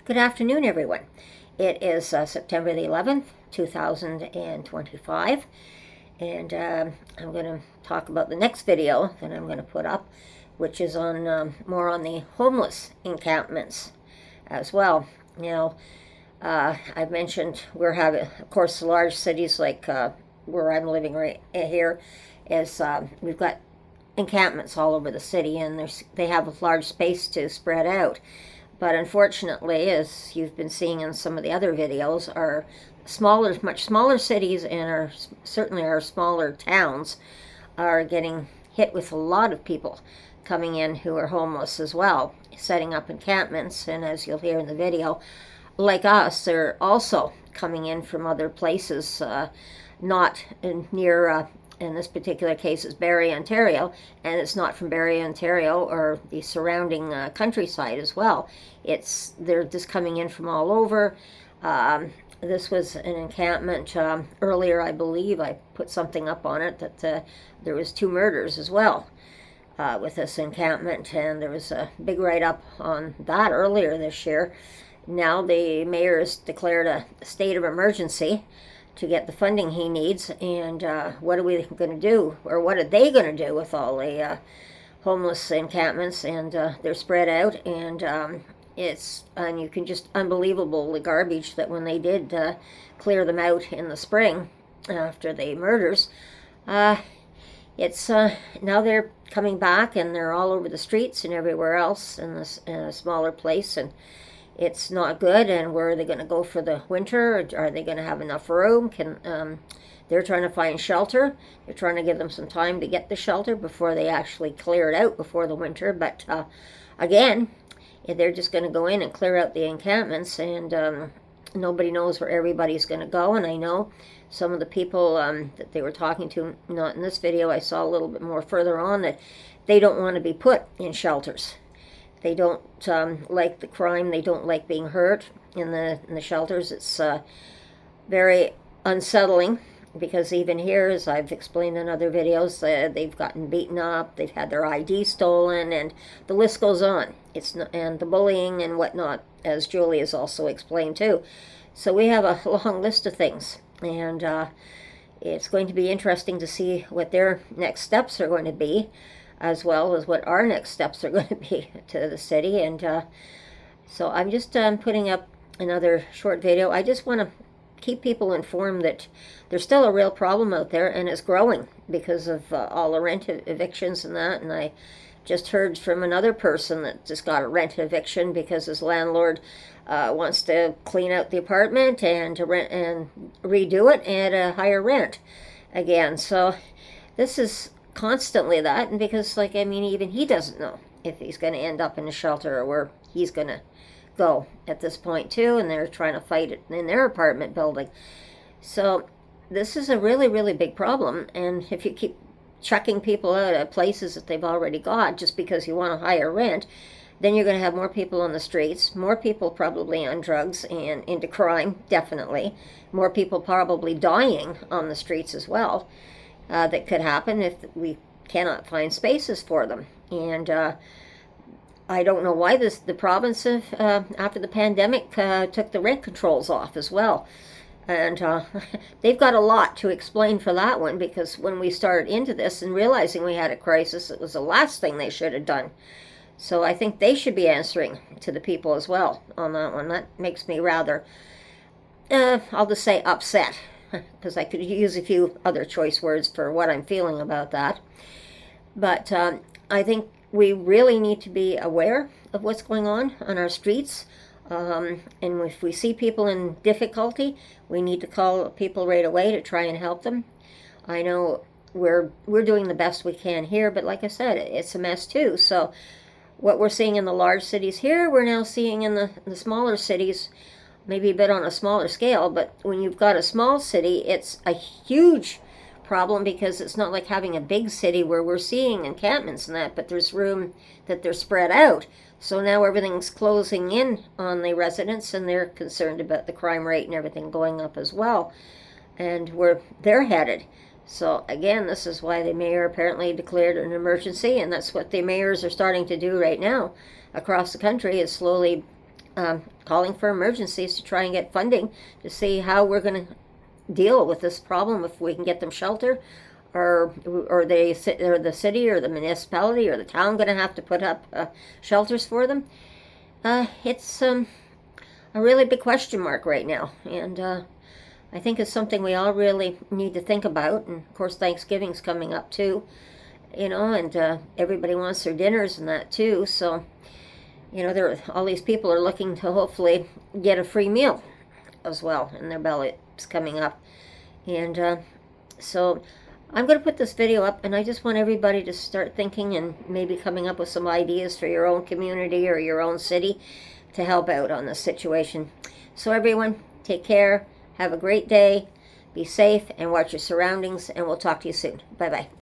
Good afternoon, everyone. It is September the 11th, 2025, and I'm going to talk about the next video that I'm going to put up, which is on more on the homeless encampments as well. Now, I've mentioned we're having, of course, large cities like where I'm living right here is we've got encampments all over the city, and they have a large space to spread out. But unfortunately, as you've been seeing in some of the other videos, our smaller, much smaller cities and certainly our smaller towns are getting hit with a lot of people coming in who are homeless as well, setting up encampments. And as you'll hear in the video, like us, they're also coming in from other places, not near in this particular case it's Barrie, Ontario, and it's not from Barrie, Ontario or the surrounding countryside as well. They're just coming in from all over. This was an encampment earlier, I believe. I put something up on it that there was 2 murders as well with this encampment, and there was a big write-up on that earlier this year. Now the mayor has declared a state of emergency to get the funding he needs, and what are we going to do, or what are they going to do with all the homeless encampments? And they're spread out, and you can just unbelievable the garbage that when they did clear them out in the spring after the murders, it's now they're coming back and they're all over the streets and everywhere else in a smaller place, and it's not good. And where are they going to go for the winter? Are they going to have enough room? They're trying to find shelter. They're trying to give them some time to get the shelter before they actually clear it out before the winter. But again, they're just going to go in and clear out the encampments, and nobody knows where everybody's going to go. And I know some of the people that they were talking to, not in this video, I saw a little bit more further on, that they don't want to be put in shelters. They don't like the crime. They don't like being hurt in the shelters. It's very unsettling, because even here, as I've explained in other videos, they've gotten beaten up, they've had their ID stolen, and the list goes on. And the bullying and whatnot, as Julie has also explained too. So we have a long list of things, and it's going to be interesting to see what their next steps are going to be, as well as what our next steps are going to be to the city. And so I'm just putting up another short video. I just want to keep people informed that there's still a real problem out there, and it's growing because of all the rent evictions and that. And I just heard from another person that just got a rent eviction because his landlord wants to clean out the apartment and to rent and redo it at a higher rent again. So this is constantly that, and because even he doesn't know if he's going to end up in a shelter or where he's going to go at this point too, and they're trying to fight it in their apartment building. So this is a really, really big problem, and if you keep chucking people out of places that they've already got just because you want a higher rent, then you're going to have more people on the streets, more people probably on drugs and into crime, definitely, more people probably dying on the streets as well. That could happen if we cannot find spaces for them. And I don't know why the province after the pandemic took the rent controls off as well. And they've got a lot to explain for that one, because when we started into this and realizing we had a crisis, it was the last thing they should have done. So I think they should be answering to the people as well on that one. That makes me rather, I'll just say, upset, because I could use a few other choice words for what I'm feeling about that. But I think we really need to be aware of what's going on our streets. And if we see people in difficulty, we need to call people right away to try and help them. I know we're doing the best we can here, but like I said, it's a mess too. So what we're seeing in the large cities here, we're now seeing in the smaller cities, maybe a bit on a smaller scale. But when you've got a small city, it's a huge problem, because it's not like having a big city where we're seeing encampments and that, but there's room that they're spread out. So now everything's closing in on the residents, and they're concerned about the crime rate and everything going up as well, and where they're headed. So again, this is why the mayor apparently declared an emergency, and that's what the mayors are starting to do right now across the country, is slowly calling for emergencies to try and get funding to see how we're going to deal with this problem, if we can get them shelter, or the city or the municipality or the town going to have to put up shelters for them. It's a really big question mark right now, and I think it's something we all really need to think about. And of course, Thanksgiving's coming up too, and everybody wants their dinners and that too. So, all these people are looking to hopefully get a free meal as well in their bellies coming up. And so I'm going to put this video up, and I just want everybody to start thinking and maybe coming up with some ideas for your own community or your own city to help out on this situation. So everyone, take care, have a great day, be safe, and watch your surroundings, and we'll talk to you soon. Bye-bye.